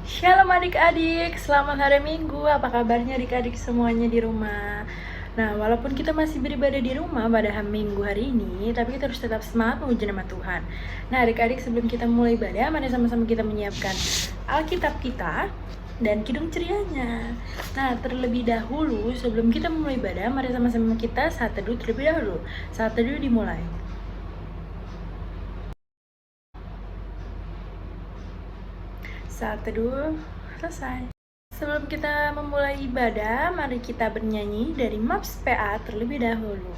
Shalom adik-adik, selamat hari Minggu. Apa kabarnya adik-adik semuanya di rumah? Nah, walaupun kita masih beribadah di rumah pada hari Minggu hari ini, tapi kita harus tetap semangat memuji nama Tuhan. Nah, adik-adik, sebelum kita mulai ibadah, mari sama-sama kita menyiapkan Alkitab kita dan kidung cerianya. Nah, terlebih dahulu sebelum kita mulai ibadah, mari sama-sama kita saat teduh terlebih dahulu. Saat teduh dimulai. Saat teduh selesai. Sebelum kita memulai ibadah, mari kita bernyanyi dari Maps PA terlebih dahulu.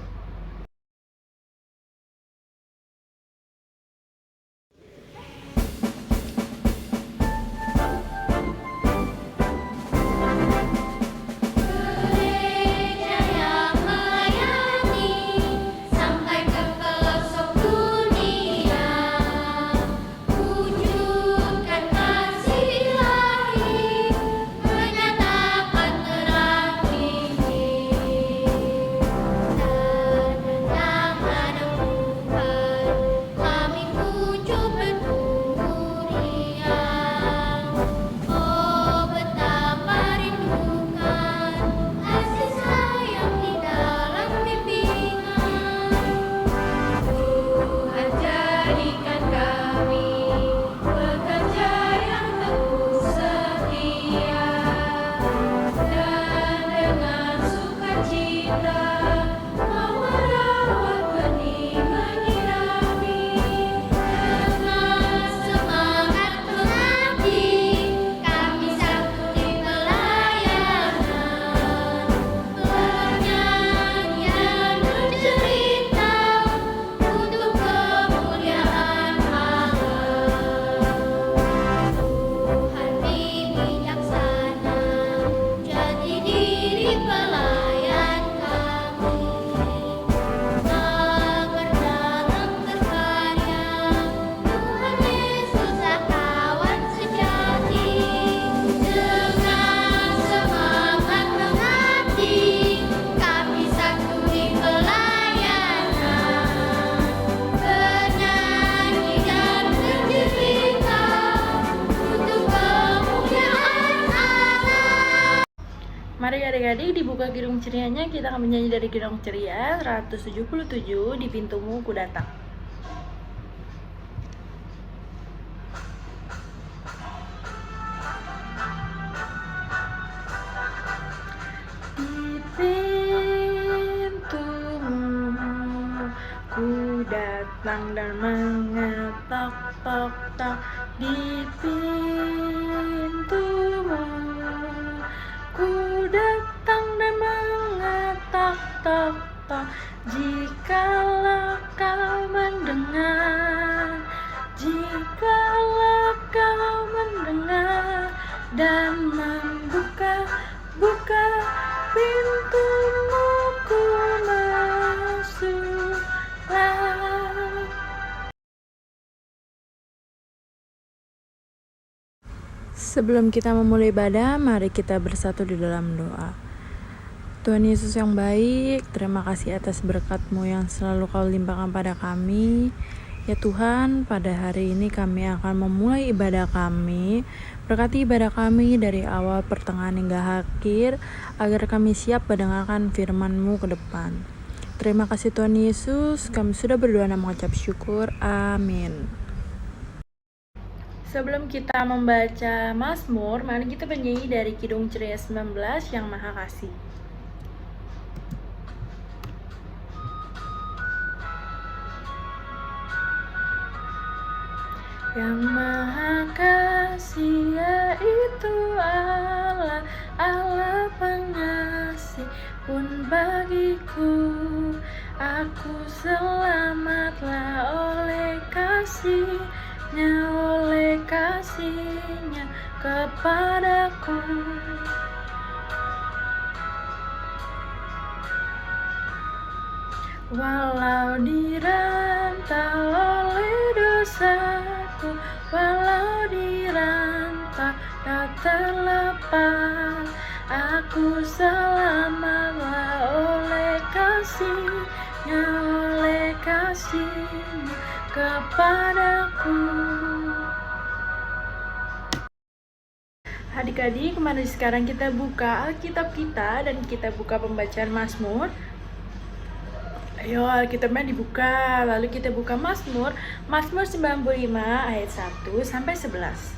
Mari adik-adik dibuka kidung cerianya, kita akan menyanyi dari kidung ceria 177 di pintumu ku datang. Di pintumu ku datang dan mengetok tok tok. Di pintumu ku datang dan mengetok tok tok. Jikalau kau mendengar, jikalau kau mendengar dan membuka pintumu, ku masuklah. Sebelum kita memulai ibadah, mari kita bersatu di dalam doa. Tuhan Yesus yang baik, terima kasih atas berkat-Mu yang selalu Kau limpahkan pada kami. Ya Tuhan, pada hari ini kami akan memulai ibadah kami. Berkati ibadah kami dari awal, pertengahan hingga akhir, agar kami siap mendengarkan firman-Mu ke depan. Terima kasih Tuhan Yesus, kami sudah berdoa dan mengucap syukur. Amin. Sebelum kita membaca Mazmur, mari kita bernyanyi dari Kidung Ceria 19 yang Maha Kasih. Yang Maha Kasih yaitu Allah, Allah pengasih pun bagiku. Aku selamatlah oleh kasihnya kepadaku. Walau dirantau oleh dosaku, walau dirantau tak terlepas, aku selamatlah oleh kasihnya kepadaku. Adik-adik, mari sekarang kita buka Alkitab kita dan kita buka pembacaan Mazmur. Ayo, Alkitabnya dibuka, lalu kita buka Mazmur 95 ayat 1 sampai 11.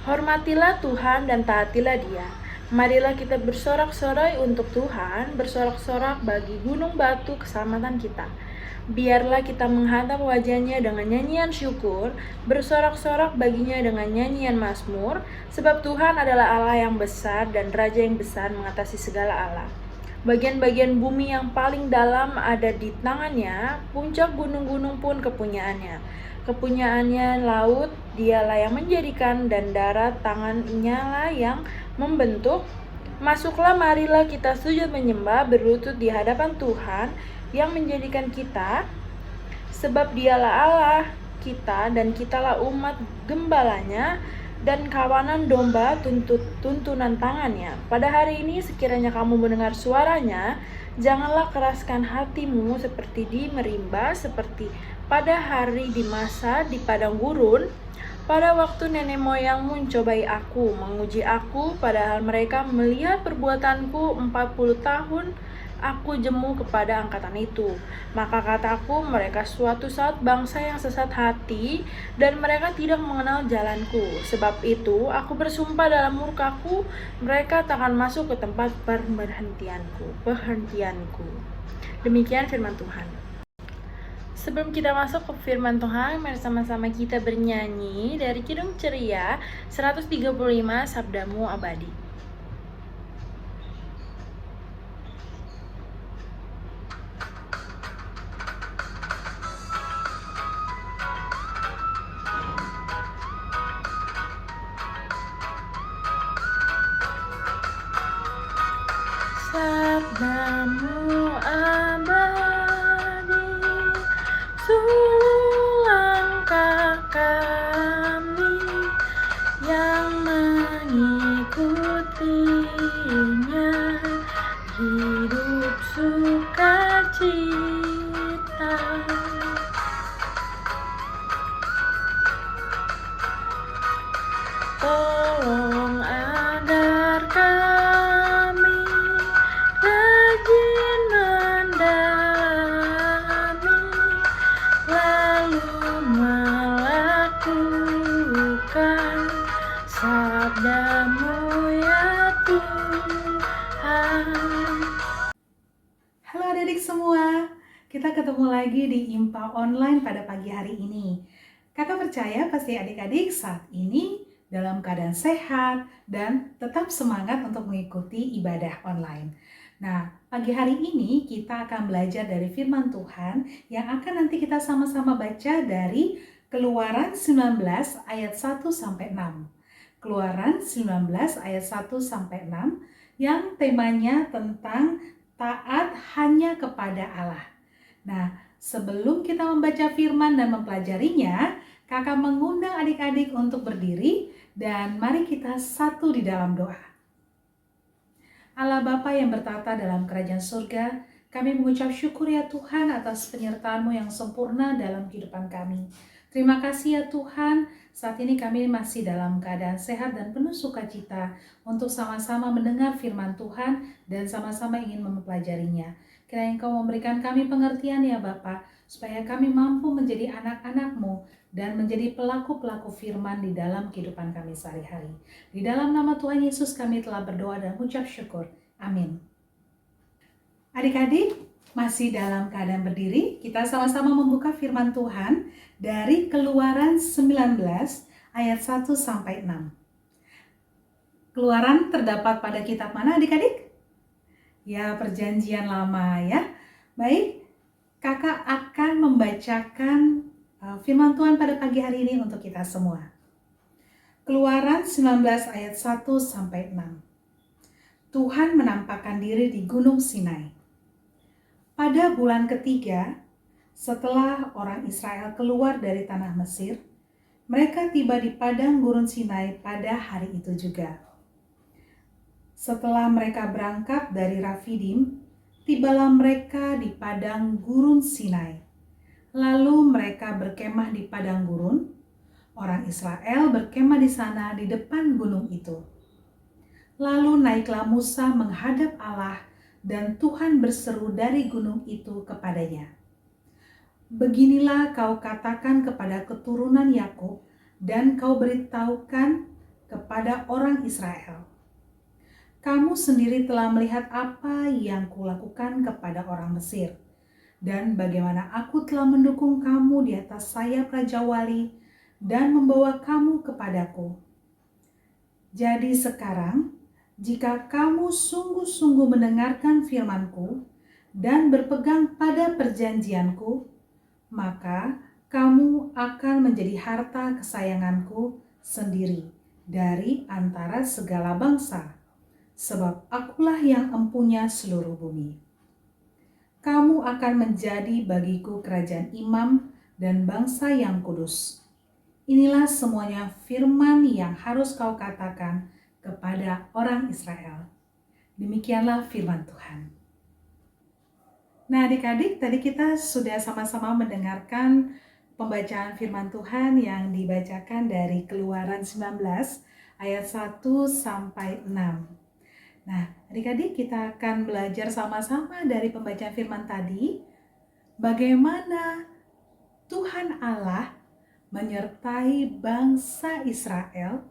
Hormatilah Tuhan dan taatilah Dia. Marilah kita bersorak-sorai untuk Tuhan, bersorak-sorak bagi gunung batu keselamatan kita. Biarlah kita menghadap wajahnya dengan nyanyian syukur, bersorak-sorak baginya dengan nyanyian mazmur, sebab Tuhan adalah Allah yang besar dan Raja yang besar mengatasi segala Allah. Bagian-bagian bumi yang paling dalam ada di tangannya, puncak gunung-gunung pun kepunyaannya. Kepunyaannya laut, dialah yang menjadikan, dan darat tangannya lah yang membentuk. Masuklah, marilah kita sujud menyembah, berlutut di hadapan Tuhan yang menjadikan kita, sebab dialah Allah kita dan kitalah umat gembalanya dan kawanan domba tuntunan tangannya. Pada hari ini sekiranya kamu mendengar suaranya, janganlah keraskan hatimu seperti di Merimba, seperti pada hari di masa di padang gurun, pada waktu nenek moyangmu mencobai aku, menguji aku, padahal mereka melihat perbuatanku 40 tahun. Aku jemu kepada angkatan itu. Maka kataku, mereka suatu saat bangsa yang sesat hati, dan mereka tidak mengenal jalanku. Sebab itu, aku bersumpah dalam murkaku, mereka takkan masuk ke tempat perhentianku. Demikian firman Tuhan. Sebelum kita masuk ke firman Tuhan, mari sama-sama kita bernyanyi dari Kidung Ceria 135 Sabdamu Abadi. Sabdamu abadi, suluh langkah kami yang mengikutinya, hidup sukacita. Tolong agar kami rajin mendalami, lalu melakukan sabdamu ya Tuhan. Halo adik-adik semua, kita ketemu lagi di IMPA Online pada pagi hari ini. Kakak percaya pasti adik-adik saat ini dalam keadaan sehat dan tetap semangat untuk mengikuti ibadah online. Nah, pagi hari ini kita akan belajar dari firman Tuhan yang akan nanti kita sama-sama baca dari Keluaran 19 ayat 1 sampai 6. Keluaran 19 ayat 1 sampai 6 yang temanya tentang taat hanya kepada Allah. Nah, sebelum kita membaca firman dan mempelajarinya, kakak mengundang adik-adik untuk berdiri dan mari kita satu di dalam doa. Allah Bapa yang bertata dalam kerajaan surga, kami mengucap syukur ya Tuhan atas penyertaan-Mu yang sempurna dalam kehidupan kami. Terima kasih ya Tuhan, saat ini kami masih dalam keadaan sehat dan penuh sukacita untuk sama-sama mendengar firman Tuhan dan sama-sama ingin mempelajarinya. Kiranya Engkau memberikan kami pengertian ya Bapa, supaya kami mampu menjadi anak-anak-Mu dan menjadi pelaku-pelaku firman di dalam kehidupan kami sehari-hari. Di dalam nama Tuhan Yesus kami telah berdoa dan mengucap syukur. Amin. Adik-adik, masih dalam keadaan berdiri, kita sama-sama membuka firman Tuhan dari Keluaran 19 ayat 1 sampai 6. Keluaran terdapat pada kitab mana adik-adik? Ya, Perjanjian Lama ya. Baik, kakak akan membacakan firman Tuhan pada pagi hari ini untuk kita semua. Keluaran 19 ayat 1 sampai 6. Tuhan menampakkan diri di Gunung Sinai. Pada bulan ketiga, setelah orang Israel keluar dari tanah Mesir, mereka tiba di padang gurun Sinai pada hari itu juga. Setelah mereka berangkat dari Rafidim, tibalah mereka di padang gurun Sinai. Lalu mereka berkemah di padang gurun. Orang Israel berkemah di sana di depan gunung itu. Lalu naiklah Musa menghadap Allah, dan Tuhan berseru dari gunung itu kepadanya, "Beginilah kau katakan kepada keturunan Yakub, dan kau beritahukan kepada orang Israel. Kamu sendiri telah melihat apa yang kulakukan kepada orang Mesir, dan bagaimana aku telah mendukung kamu di atas sayap Raja Wali dan membawa kamu kepadaku. Jadi sekarang, jika kamu sungguh-sungguh mendengarkan firman-Ku dan berpegang pada perjanjian-Ku, maka kamu akan menjadi harta kesayangan-Ku sendiri dari antara segala bangsa, sebab Akulah yang empunya seluruh bumi. Kamu akan menjadi bagiku kerajaan imam dan bangsa yang kudus. Inilah semuanya firman yang harus kau katakan kepada orang Israel." Demikianlah firman Tuhan. Nah, adik-adik, tadi kita sudah sama-sama mendengarkan pembacaan firman Tuhan yang dibacakan dari Keluaran 19 ayat 1 sampai 6. Nah, adik-adik, kita akan belajar sama-sama dari pembacaan firman tadi bagaimana Tuhan Allah menyertai bangsa Israel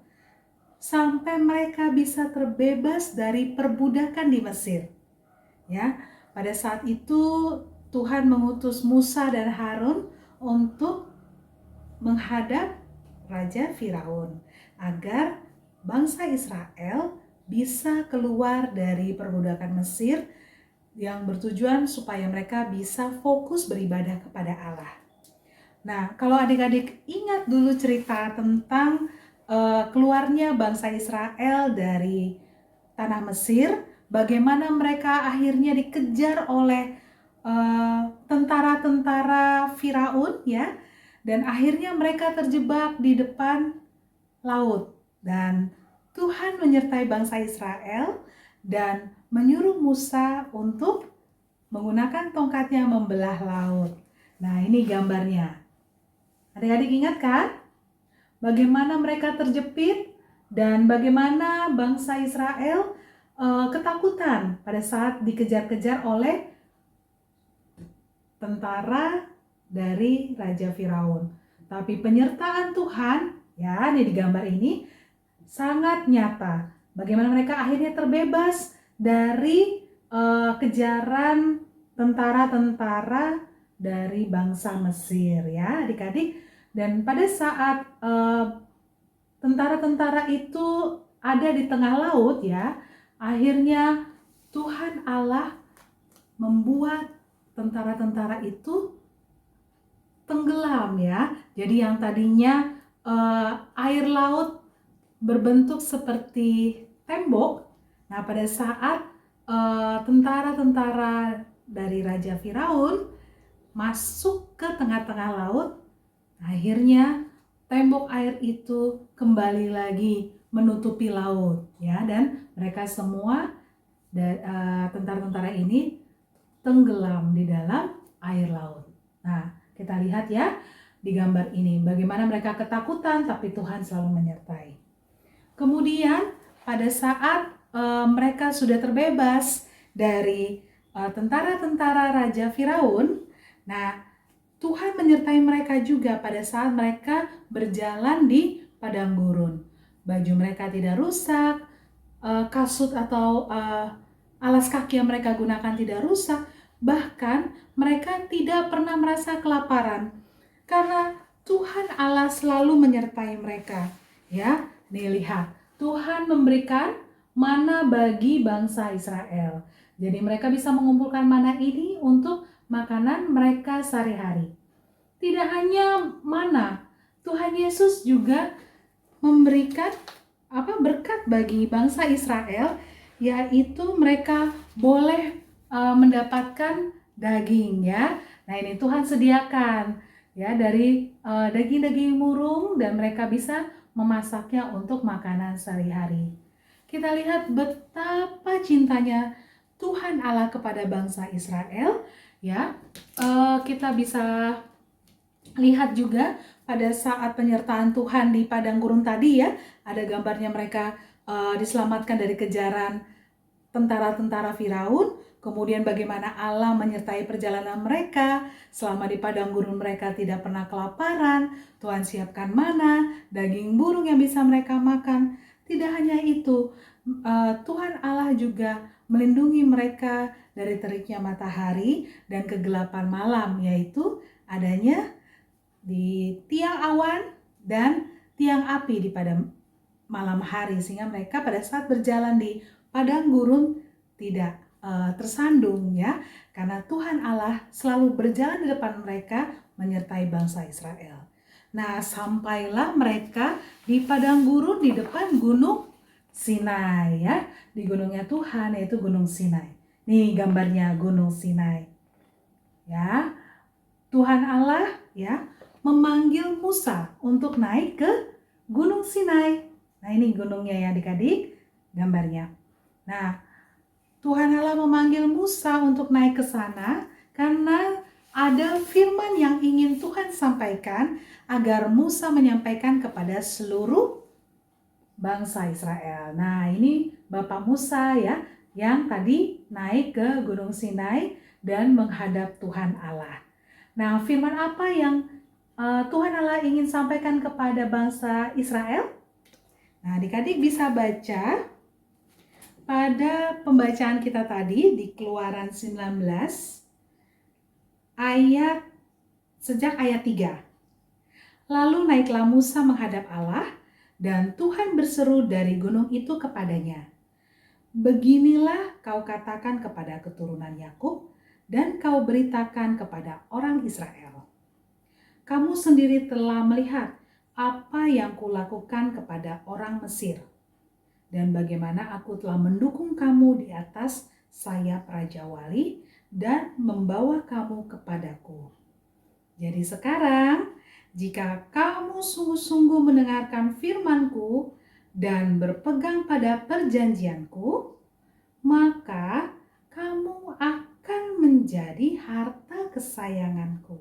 sampai mereka bisa terbebas dari perbudakan di Mesir. Ya, pada saat itu Tuhan mengutus Musa dan Harun untuk menghadap Raja Firaun agar bangsa Israel bisa keluar dari perbudakan Mesir, yang bertujuan supaya mereka bisa fokus beribadah kepada Allah. Nah, kalau adik-adik ingat dulu cerita tentang keluarnya bangsa Israel dari tanah Mesir, bagaimana mereka akhirnya dikejar oleh tentara-tentara Firaun, ya, dan akhirnya mereka terjebak di depan laut. Dan Tuhan menyertai bangsa Israel dan menyuruh Musa untuk menggunakan tongkatnya membelah laut. Nah, ini gambarnya. Adik-adik ingat kan? Bagaimana mereka terjepit dan bagaimana bangsa Israel ketakutan pada saat dikejar-kejar oleh tentara dari Raja Firaun. Tapi penyertaan Tuhan, ya, di gambar ini sangat nyata. Bagaimana mereka akhirnya terbebas dari kejaran tentara-tentara dari bangsa Mesir, ya, adik-adik. Dan pada saat tentara-tentara itu ada di tengah laut, ya, akhirnya Tuhan Allah membuat tentara-tentara itu tenggelam, ya. Jadi yang tadinya air laut berbentuk seperti tembok, nah pada saat tentara-tentara dari Raja Firaun masuk ke tengah-tengah laut, akhirnya tembok air itu kembali lagi menutupi laut, ya, dan mereka semua tentara-tentara ini tenggelam di dalam air laut. Nah, kita lihat ya di gambar ini bagaimana mereka ketakutan tapi Tuhan selalu menyertai. Kemudian pada saat mereka sudah terbebas dari tentara-tentara Raja Firaun, nah Tuhan menyertai mereka juga pada saat mereka berjalan di padang gurun. Baju mereka tidak rusak, kasut atau alas kaki yang mereka gunakan tidak rusak, bahkan mereka tidak pernah merasa kelaparan karena Tuhan Allah selalu menyertai mereka. Ya, nih lihat, Tuhan memberikan mana bagi bangsa Israel. Jadi mereka bisa mengumpulkan mana ini untuk makanan mereka sehari-hari. Tidak hanya mana, Tuhan Yesus juga memberikan berkat bagi bangsa Israel, yaitu mereka boleh mendapatkan daging, ya. Nah, ini Tuhan sediakan, ya, dari daging-daging murung dan mereka bisa memasaknya untuk makanan sehari-hari. Kita lihat betapa cintanya Tuhan Allah kepada bangsa Israel, ya. Kita bisa lihat juga pada saat penyertaan Tuhan di padang gurun tadi ya, ada gambarnya mereka diselamatkan dari kejaran tentara-tentara Firaun, kemudian bagaimana Allah menyertai perjalanan mereka, selama di padang gurun mereka tidak pernah kelaparan, Tuhan siapkan mana, daging burung yang bisa mereka makan. Tidak hanya itu, Tuhan Allah juga melindungi mereka dari teriknya matahari dan kegelapan malam, yaitu adanya di tiang awan dan tiang api di pada malam hari, sehingga mereka pada saat berjalan di padang gurun tidak tersandung ya, karena Tuhan Allah selalu berjalan di depan mereka menyertai bangsa Israel. Nah, sampailah mereka di padang gurun di depan gunung Sinai ya, di gunungnya Tuhan yaitu Gunung Sinai. Nih gambarnya Gunung Sinai. Ya, Tuhan Allah ya memanggil Musa untuk naik ke Gunung Sinai. Nah, ini gunungnya ya adik-adik, gambarnya. Nah, Tuhan Allah memanggil Musa untuk naik ke sana karena ada firman yang ingin Tuhan sampaikan agar Musa menyampaikan kepada seluruh bangsa Israel. Nah, ini Bapak Musa ya yang tadi naik ke Gunung Sinai dan menghadap Tuhan Allah. Nah, firman apa yang Tuhan Allah ingin sampaikan kepada bangsa Israel? Nah, adik-adik bisa baca pada pembacaan kita tadi di Keluaran 19 sejak ayat 3. Lalu naiklah Musa menghadap Allah dan Tuhan berseru dari gunung itu kepadanya. Beginilah kau katakan kepada keturunan Yakub dan kau beritakan kepada orang Israel. Kamu sendiri telah melihat apa yang kulakukan kepada orang Mesir dan bagaimana aku telah mendukung kamu di atas sayap Raja Wali dan membawa kamu kepadaku. Jadi sekarang, jika kamu sungguh-sungguh mendengarkan firman-Ku dan berpegang pada perjanjian-Ku, maka kamu akan menjadi harta kesayangan-Ku.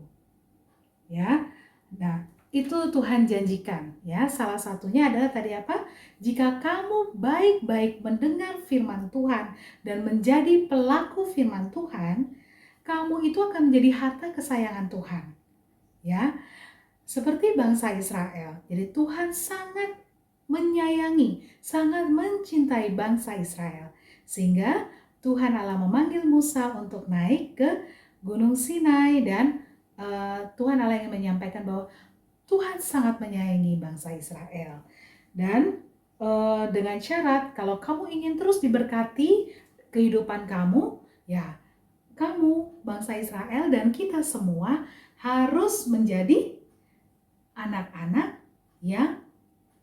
Ya, nah itu Tuhan janjikan ya. Salah satunya adalah tadi apa? Jika kamu baik-baik mendengar firman Tuhan dan menjadi pelaku firman Tuhan, kamu itu akan menjadi harta kesayangan Tuhan. Ya, seperti bangsa Israel. Jadi Tuhan sangat menyayangi, sangat mencintai bangsa Israel. Sehingga Tuhan Allah memanggil Musa untuk naik ke Gunung Sinai dan Tuhan Allah ingin menyampaikan bahwa Tuhan sangat menyayangi bangsa Israel. Dan dengan syarat kalau kamu ingin terus diberkati kehidupan kamu, ya kamu bangsa Israel dan kita semua harus menjadi anak-anak yang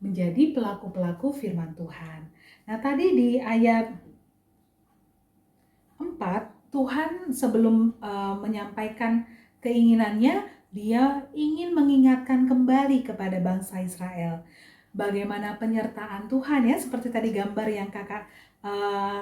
menjadi pelaku-pelaku firman Tuhan. Nah, tadi di ayat 4, Tuhan sebelum menyampaikan keinginannya, dia ingin mengingatkan kembali kepada bangsa Israel bagaimana penyertaan Tuhan ya, seperti tadi gambar yang kakak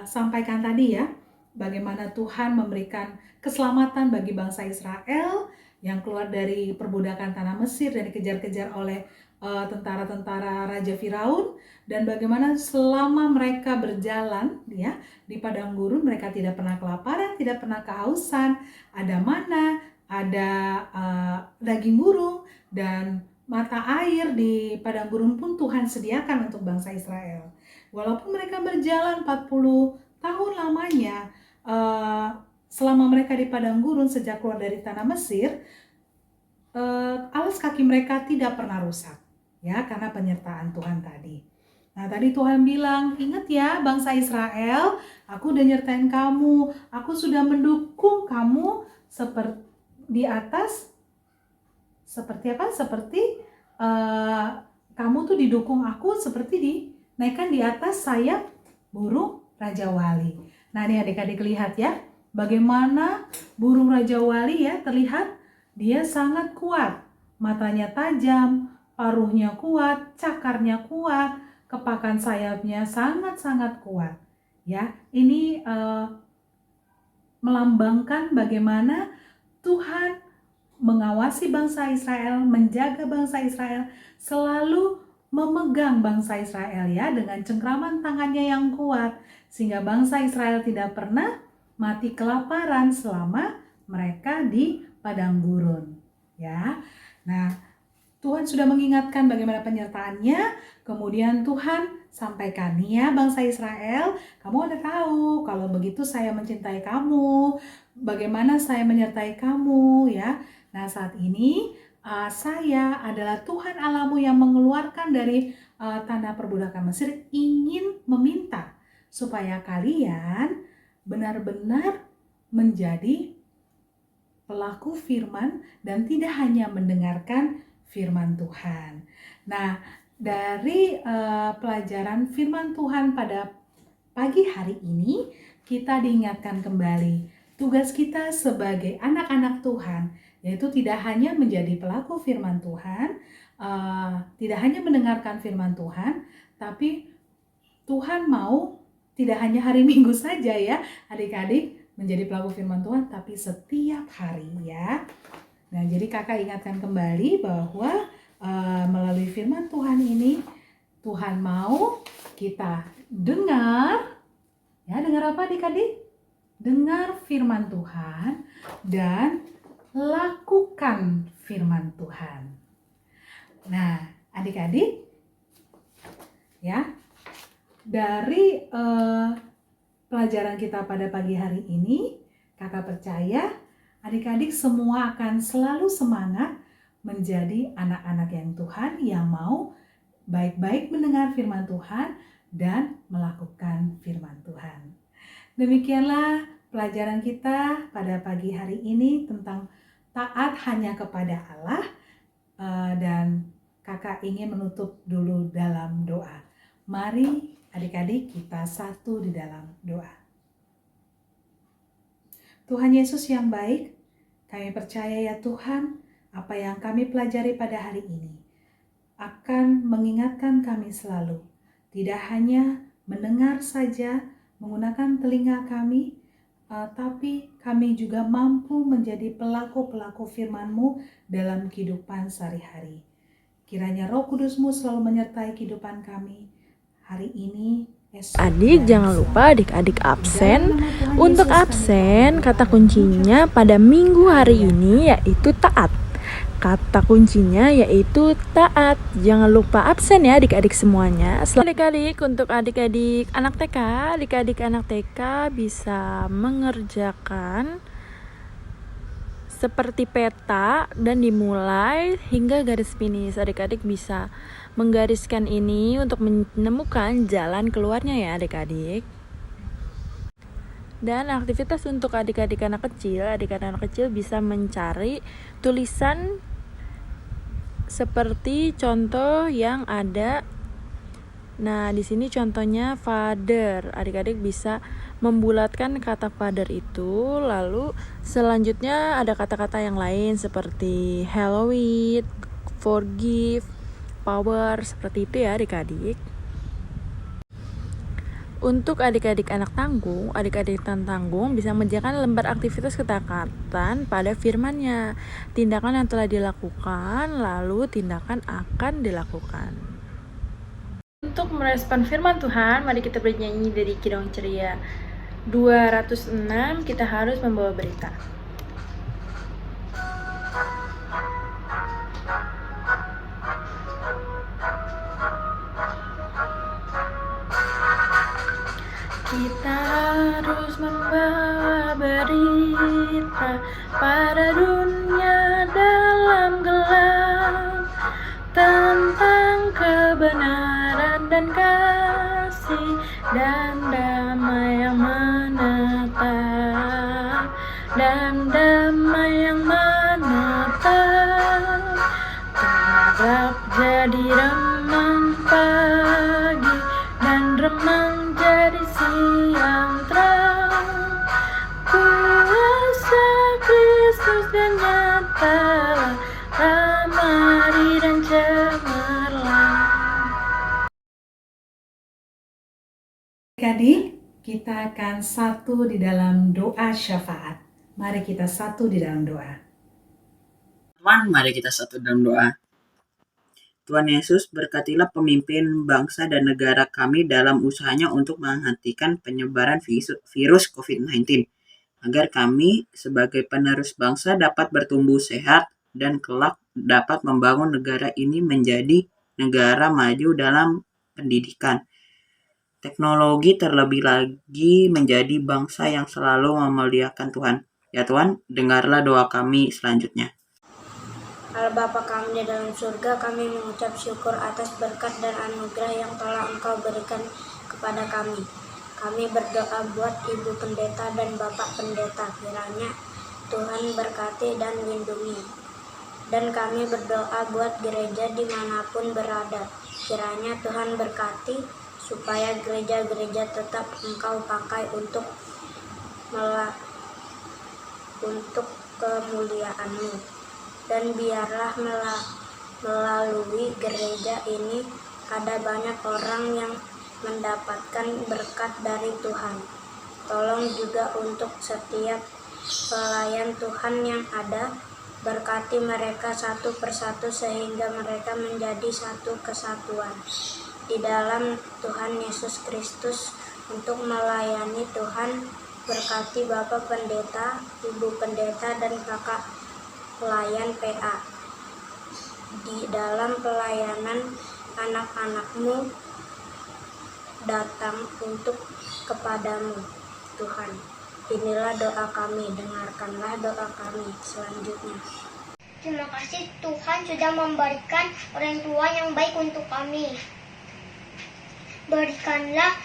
sampaikan tadi ya, bagaimana Tuhan memberikan keselamatan bagi bangsa Israel yang keluar dari perbudakan tanah Mesir dan dikejar-kejar oleh tentara-tentara Raja Firaun, dan bagaimana selama mereka berjalan ya di padang gurun mereka tidak pernah kelaparan, tidak pernah kehausan, ada mana, ada daging burung dan mata air di padang gurun pun Tuhan sediakan untuk bangsa Israel. Walaupun mereka berjalan 40 tahun lamanya selama mereka di padang gurun sejak keluar dari tanah Mesir, alas kaki mereka tidak pernah rusak ya karena penyertaan Tuhan tadi. Nah, tadi Tuhan bilang, ingat ya bangsa Israel, aku udah nyertain kamu, aku sudah mendukung kamu seperti di atas, seperti apa? Seperti kamu tuh didukung aku seperti dinaikkan di atas sayap burung Raja Wali. Nah, ini adik-adik lihat ya, bagaimana burung Raja Wali ya terlihat, dia sangat kuat, matanya tajam, paruhnya kuat, cakarnya kuat, kepakan sayapnya sangat-sangat kuat. Ya, ini melambangkan bagaimana Tuhan mengawasi bangsa Israel, menjaga bangsa Israel, selalu memegang bangsa Israel ya dengan cengkraman tangannya yang kuat, sehingga bangsa Israel tidak pernah mati kelaparan selama mereka di padang gurun ya. Nah, Tuhan sudah mengingatkan bagaimana penyertaannya, kemudian Tuhan sampaikan, ya bangsa Israel, kamu udah tahu kalau begitu saya mencintai kamu, bagaimana saya menyertai kamu ya. Nah, saat ini saya adalah Tuhan Allahmu yang mengeluarkan dari tanah perbudakan Mesir, ingin meminta supaya kalian benar-benar menjadi pelaku firman dan tidak hanya mendengarkan firman Tuhan. Nah, dari pelajaran firman Tuhan pada pagi hari ini, kita diingatkan kembali tugas kita sebagai anak-anak Tuhan, yaitu tidak hanya menjadi pelaku firman Tuhan, tidak hanya mendengarkan firman Tuhan, tapi Tuhan mau tidak hanya hari Minggu saja ya, adik-adik menjadi pelaku firman Tuhan, tapi setiap hari ya. Nah, jadi kakak ingatkan kembali bahwa melalui firman Tuhan ini, Tuhan mau kita dengar, ya dengar apa adik-adik? Dengar firman Tuhan dan lakukan firman Tuhan. Nah, adik-adik, ya dari pelajaran kita pada pagi hari ini, kakak percaya adik-adik semua akan selalu semangat menjadi anak-anak yang Tuhan yang mau baik-baik mendengar firman Tuhan dan melakukan firman Tuhan. Demikianlah pelajaran kita pada pagi hari ini tentang taat hanya kepada Allah, dan kakak ingin menutup dulu dalam doa. Mari adik-adik kita satu di dalam doa. Tuhan Yesus yang baik, kami percaya ya Tuhan, apa yang kami pelajari pada hari ini akan mengingatkan kami selalu, tidak hanya mendengar saja menggunakan telinga kami, tapi kami juga mampu menjadi pelaku-pelaku firman-Mu dalam kehidupan sehari-hari. Kiranya Roh Kudus-Mu selalu menyertai kehidupan kami hari ini, esok. Adik, jangan lupa adik-adik absen. Untuk absen, kata kuncinya pada minggu hari ini yaitu taat. Kata kuncinya yaitu taat. Jangan lupa absen ya adik-adik semuanya. Adik-adik, untuk adik-adik anak TK bisa mengerjakan seperti peta dan dimulai hingga garis finish. Adik-adik bisa menggariskan ini untuk menemukan jalan keluarnya ya adik-adik. Dan aktivitas untuk adik-adik anak kecil bisa mencari tulisan seperti contoh yang ada. Nah, di sini contohnya father. Adik-adik bisa membulatkan kata father itu, lalu selanjutnya ada kata-kata yang lain seperti Halloween, forgive, power, seperti itu ya adik-adik. Untuk adik-adik anak tanggung bisa mengerjakan lembar aktivitas ketaatan pada firman-Nya. Tindakan yang telah dilakukan, lalu tindakan akan dilakukan. Untuk merespon firman Tuhan, mari kita bernyanyi dari Kidung Ceria 206, kita harus membawa berita. Kita harus membawa berita pada dunia dalam gelap tentang kebenaran dan kasih dan damai yang menetap, tetap jadi remang pagi dan remang jadi siang terang. Kuasa Kristus dan nyata, ramai dan cemerlang. Adik-adik, kita akan satu di dalam doa syafaat. Mari kita satu di dalam doa. Teman, mari kita satu dalam doa. Tuhan Yesus, berkatilah pemimpin bangsa dan negara kami dalam usahanya untuk menghentikan penyebaran virus COVID-19, agar kami sebagai penerus bangsa dapat bertumbuh sehat dan kelak dapat membangun negara ini menjadi negara maju dalam pendidikan, teknologi, terlebih lagi menjadi bangsa yang selalu memuliakan Tuhan. Ya Tuhan, dengarlah doa kami selanjutnya. Allah Bapa kami di dalam surga, kami mengucap syukur atas berkat dan anugerah yang telah Engkau berikan kepada kami. Kami berdoa buat Ibu Pendeta dan Bapak Pendeta, kiranya Tuhan berkati dan lindungi. Dan kami berdoa buat gereja dimanapun berada, kiranya Tuhan berkati supaya gereja-gereja tetap Engkau pakai untuk kemuliaan-Mu. Dan biarlah melalui gereja ini ada banyak orang yang mendapatkan berkat dari Tuhan. Tolong juga untuk setiap pelayan Tuhan yang ada, berkati mereka satu persatu sehingga mereka menjadi satu kesatuan di dalam Tuhan Yesus Kristus. Untuk melayani Tuhan, berkati Bapak Pendeta, Ibu Pendeta, dan Kakak pelayan PA. Di dalam pelayanan, anak-anak-Mu datang untuk kepadamu, Tuhan. Inilah doa kami, dengarkanlah doa kami selanjutnya. Terima kasih Tuhan sudah memberikan orang tua yang baik untuk kami. Berikanlah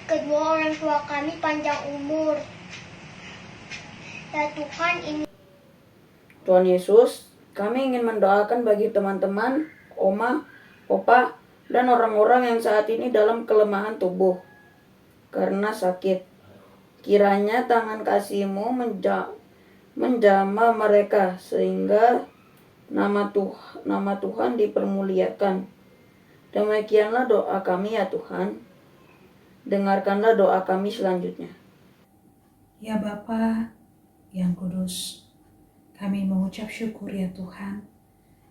kedua orang tua kami panjang umur. Ya Tuhan, ini Tuhan Yesus, kami ingin mendoakan bagi teman-teman, oma, opa, dan orang-orang yang saat ini dalam kelemahan tubuh karena sakit. Kiranya tangan kasih-Mu menjamah mereka sehingga nama Tuhan dipermuliakan. Demikianlah doa kami ya Tuhan. Dengarkanlah doa kami selanjutnya. Ya Bapa yang kudus, kami mengucap syukur ya Tuhan,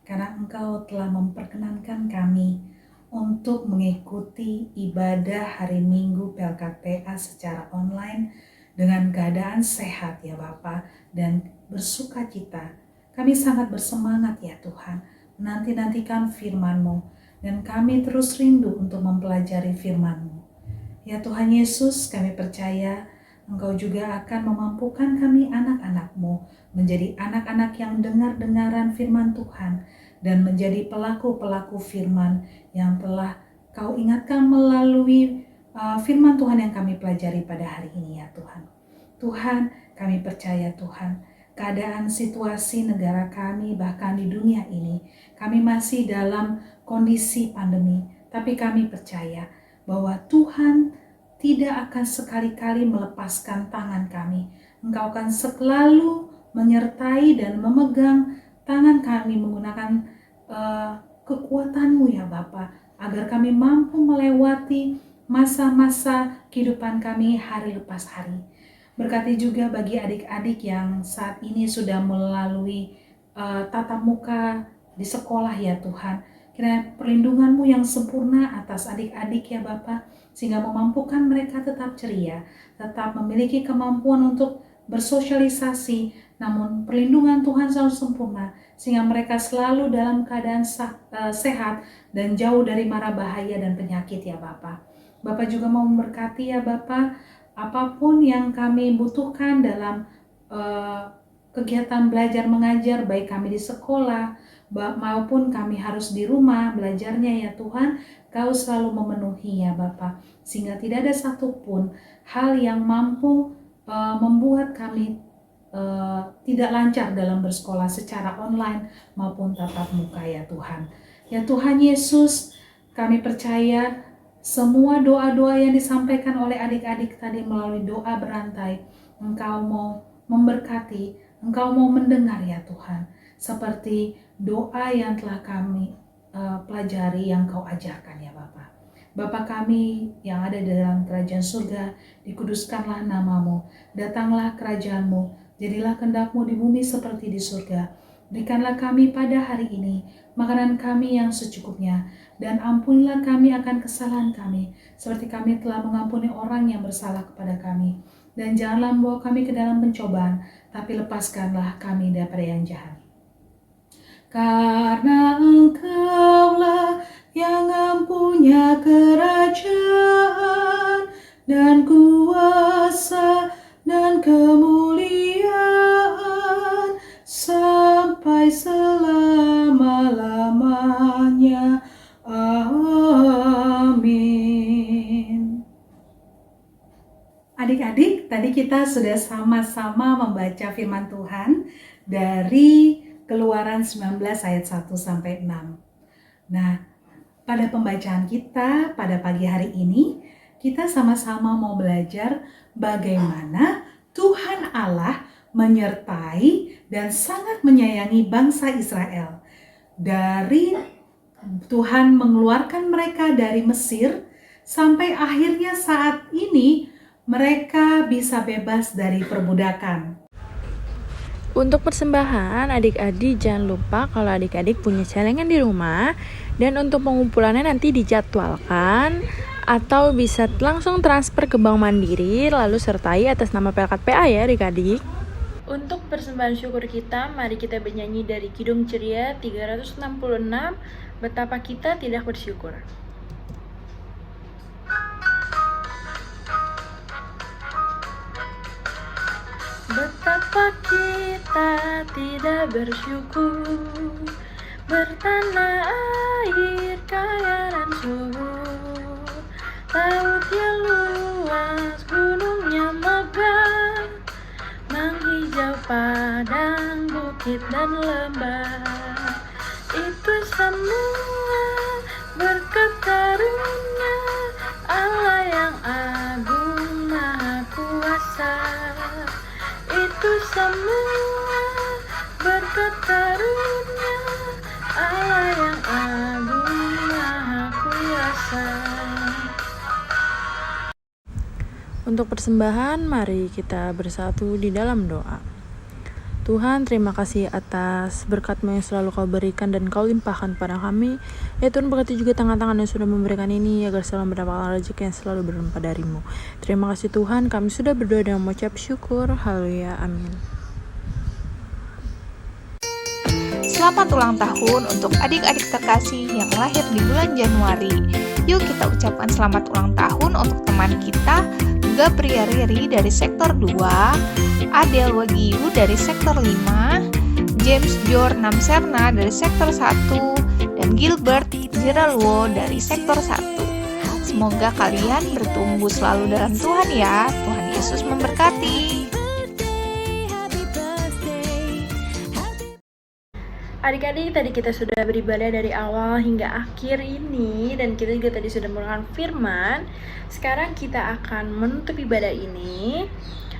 karena Engkau telah memperkenankan kami untuk mengikuti ibadah hari Minggu PLKPA secara online dengan keadaan sehat ya Bapa dan bersukacita. Kami sangat bersemangat ya Tuhan, menanti-nantikan firman-Mu, dan kami terus rindu untuk mempelajari firman-Mu. Ya Tuhan Yesus, kami percaya Engkau juga akan memampukan kami anak-anak-Mu menjadi anak-anak yang dengar-dengaran firman Tuhan dan menjadi pelaku-pelaku firman yang telah Kau ingatkan melalui firman Tuhan yang kami pelajari pada hari ini ya Tuhan. Tuhan, kami percaya Tuhan, keadaan situasi negara kami bahkan di dunia ini, kami masih dalam kondisi pandemi, tapi kami percaya bahwa Tuhan tidak akan sekali-kali melepaskan tangan kami. Engkau akan selalu menyertai dan memegang tangan kami menggunakan kekuatan-Mu ya Bapa, agar kami mampu melewati masa-masa kehidupan kami hari lepas hari. Berkati juga bagi adik-adik yang saat ini sudah melalui tatap muka di sekolah ya Tuhan. Kiranya perlindungan-Mu yang sempurna atas adik-adik ya Bapa, sehingga memampukan mereka tetap ceria, tetap memiliki kemampuan untuk bersosialisasi, namun perlindungan Tuhan selalu sempurna, sehingga mereka selalu dalam keadaan sehat dan jauh dari mara bahaya dan penyakit ya Bapa. Bapak juga mau memberkati ya Bapa, apapun yang kami butuhkan dalam kegiatan belajar mengajar, baik kami di sekolah maupun kami harus di rumah belajarnya ya Tuhan, Kau selalu memenuhi ya Bapa, sehingga tidak ada satupun hal yang mampu membuat kami tidak lancar dalam bersekolah secara online maupun tatap muka ya Tuhan. Ya Tuhan Yesus, kami percaya semua doa-doa yang disampaikan oleh adik-adik tadi melalui doa berantai, Engkau mau memberkati, Engkau mau mendengar ya Tuhan, seperti doa yang telah kami pelajari yang Kau ajarkan ya Bapa. Bapa kami yang ada di dalam kerajaan surga, dikuduskanlah nama-Mu, datanglah kerajaan-Mu, jadilah kehendak-Mu di bumi seperti di surga. Berikanlah kami pada hari ini makanan kami yang secukupnya, dan ampunilah kami akan kesalahan kami, seperti kami telah mengampuni orang yang bersalah kepada kami. Dan janganlah membawa kami ke dalam pencobaan, tapi lepaskanlah kami daripada yang jahat. Karena Engkaulah yang mempunyai kerajaan dan kuasa dan kemuliaan sampai selama-lamanya. Amin. Adik-adik, tadi kita sudah sama-sama membaca firman Tuhan dari Keluaran 19 ayat 1 sampai 6. Nah, pada pembacaan kita pada pagi hari ini, kita sama-sama mau belajar bagaimana Tuhan Allah menyertai dan sangat menyayangi bangsa Israel. Dari Tuhan mengeluarkan mereka dari Mesir sampai akhirnya saat ini mereka bisa bebas dari perbudakan. Untuk persembahan, adik-adik jangan lupa kalau adik-adik punya celengan di rumah, dan untuk pengumpulannya nanti dijadwalkan atau bisa langsung transfer ke Bank Mandiri lalu sertai atas nama Pelkat PA ya adik-adik. Untuk persembahan syukur kita, mari kita bernyanyi dari Kidung Ceria 366, Betapa Kita Tidak Bersyukur. Betapa kita tidak bersyukur, bertanah air kaya dan subur, lautnya luas, gunungnya megah, menghijau padang, bukit dan lembah. Itu semua berkat karunia Allah yang agung maha kuasa. Itu semua berkat karunia Allah yang agung maha kuasa. Untuk persembahan, mari kita bersatu di dalam doa. Tuhan, terima kasih atas berkat-Mu yang selalu Kau berikan dan Kau limpahkan pada kami. Ya Tuhan, berkati juga tangan-tangan yang sudah memberikan ini, agar selalu mendapatkan rezeki yang selalu berlimpah dari-Mu. Terima kasih Tuhan, kami sudah berdoa dan mengucap syukur. Haleluya, amin. Selamat ulang tahun untuk adik-adik terkasih yang lahir di bulan Januari. Yuk kita ucapkan selamat ulang tahun untuk teman kita, Gabria Riri dari sektor 2, Adel Wagiu dari sektor 5, James Jor Namserna dari sektor 1, dan Gilbert Jiralwo dari sektor 1. Semoga kalian bertumbuh selalu dalam Tuhan ya. Tuhan Yesus memberkati. Adik-adik, tadi kita sudah beribadah dari awal hingga akhir ini, dan kita juga tadi sudah melakukan firman. Sekarang kita akan menutup ibadah ini.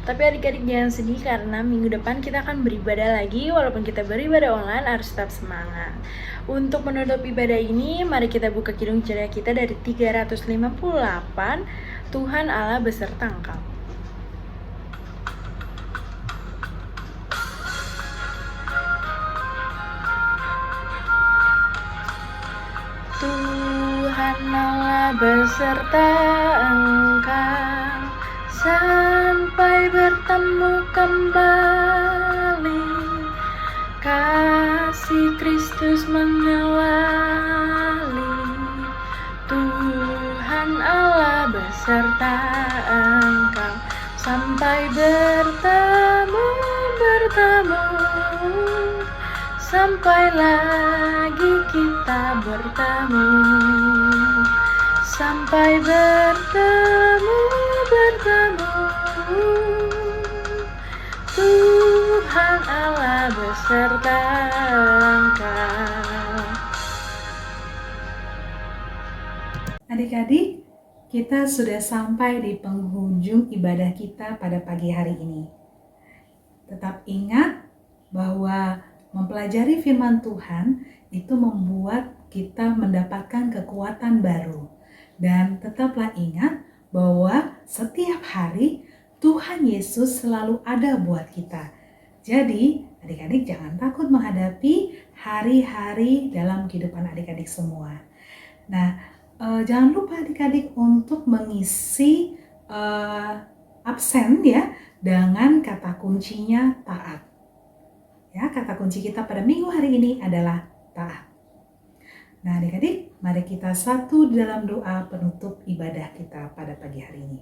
Tapi adik-adik jangan sedih, karena minggu depan kita akan beribadah lagi. Walaupun kita beribadah online, harus tetap semangat. Untuk menutup ibadah ini, mari kita buka Kidung Ceria kita dari 358, Tuhan Allah beserta Engkau. Tuhan Allah beserta Engkau sampai bertemu kembali. Kasih Kristus mengawali. Tuhan Allah beserta Engkau sampai bertemu, sampai lagi kita bertemu, sampai bertemu. Tuhan Allah beserta Engkau. Adik-adik, kita sudah sampai di penghujung ibadah kita pada pagi hari ini. Tetap ingat bahwa mempelajari firman Tuhan itu membuat kita mendapatkan kekuatan baru. Dan tetaplah ingat bahwa setiap hari Tuhan Yesus selalu ada buat kita. Jadi, adik-adik jangan takut menghadapi hari-hari dalam kehidupan adik-adik semua. Nah, jangan lupa adik-adik untuk mengisi absen ya dengan kata kuncinya taat. Ya, kata kunci kita pada minggu hari ini adalah taat. Nah, adik-adik, mari kita satu dalam doa penutup ibadah kita pada pagi hari ini.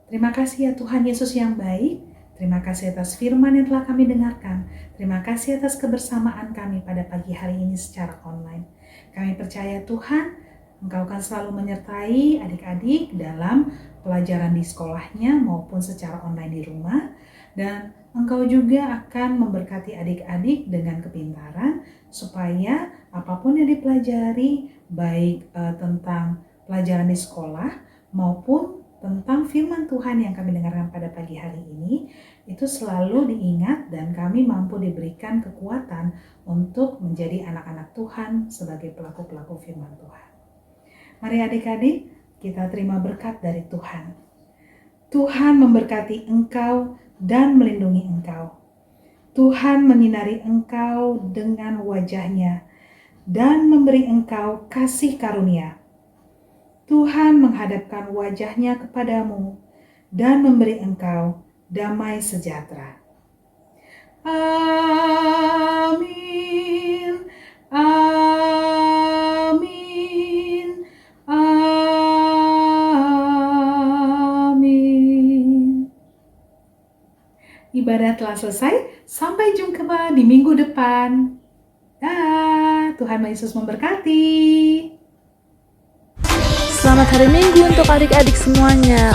Terima kasih ya Tuhan Yesus yang baik. Terima kasih atas firman yang telah kami dengarkan. Terima kasih atas kebersamaan kami pada pagi hari ini secara online. Kami percaya Tuhan, Engkau akan selalu menyertai adik-adik dalam pelajaran di sekolahnya maupun secara online di rumah. Dan Engkau juga akan memberkati adik-adik dengan kepintaran supaya apapun yang dipelajari, baik tentang pelajaran di sekolah maupun tentang firman Tuhan yang kami dengarkan pada pagi hari ini, itu selalu diingat dan kami mampu diberikan kekuatan untuk menjadi anak-anak Tuhan sebagai pelaku-pelaku firman Tuhan. Mari adik-adik, kita terima berkat dari Tuhan. Tuhan memberkati engkau dan melindungi engkau. Tuhan menyinari engkau dengan wajah-Nya dan memberi engkau kasih karunia. Tuhan menghadapkan wajah-Nya kepadamu dan memberi engkau damai sejahtera. Amin. Amin. Amin. Ibadah telah selesai. Sampai jumpa di minggu depan. Tuhan Yesus memberkati. Selamat hari Minggu untuk adik-adik semuanya.